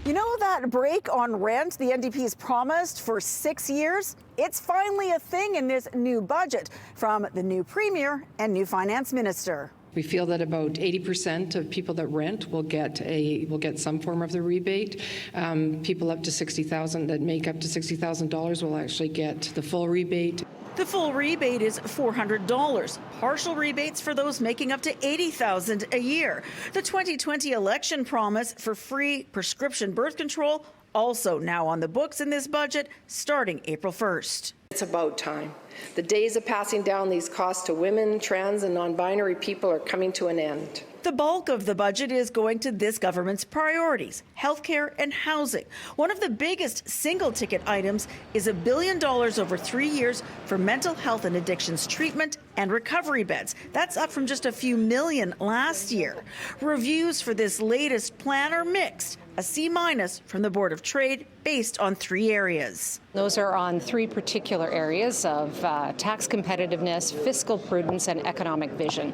You know that break on rent the NDP's promised for 6 years? It's finally a thing in this new budget from the new Premier and new Finance Minister. We feel that about 80% of people that rent will get some form of the rebate. People up to $60,000 that make up to $60,000 will actually get the full rebate. The full rebate is $400. Partial rebates for those making up to $80,000 a year. The 2020 election promise for free prescription birth control also now on the books in this budget starting April 1st. It's about time. The days of passing down these costs to women, trans and non-binary people are coming to an end. The bulk of the budget is going to this government's priorities, healthcare and housing. One of the biggest single-ticket items is $1 billion over 3 years for mental health and addictions treatment and recovery beds. That's up from just a few million last year. Reviews for this latest plan are mixed. A C- from the Board of Trade based on 3 areas. Those are on 3 particular areas of tax competitiveness, fiscal prudence, and economic vision.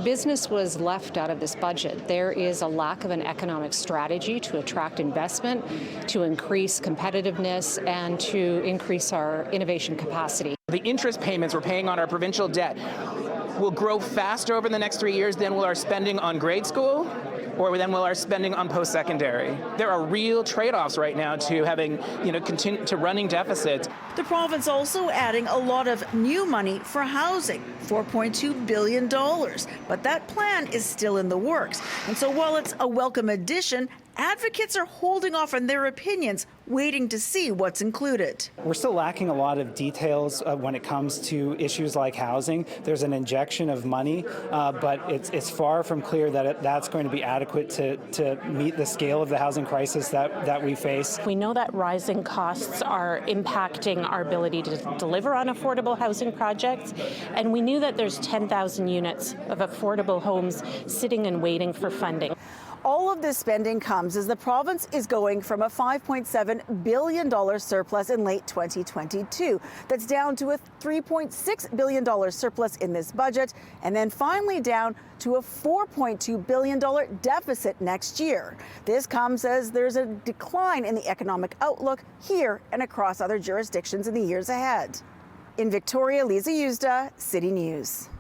Business was left out of this budget. There is a lack of an economic strategy to attract investment, to increase competitiveness, and to increase our innovation capacity. The interest payments we're paying on our provincial debt will grow faster over the next 3 years than will our spending on grade school, or then will our spending on post-secondary. There are real trade-offs right now to having, to running deficits. The province also adding a lot of new money for housing, $4.2 billion. But that plan is still in the works. And so while it's a welcome addition, advocates are holding off on their opinions, waiting to see what's included. We're still lacking a lot of details when it comes to issues like housing. There's an injection of money, but it's far from clear that that's going to be adequate to meet the scale of the housing crisis that we face. We know that rising costs are impacting our ability to deliver on affordable housing projects, and we knew that there's 10,000 units of affordable homes sitting and waiting for funding. All of this spending comes as the province is going from a $5.7 billion surplus in late 2022. That's down to a $3.6 billion surplus in this budget, and then finally down to a $4.2 billion deficit next year. This comes as there's a decline in the economic outlook here and across other jurisdictions in the years ahead. In Victoria, Liza Yuzda, City News.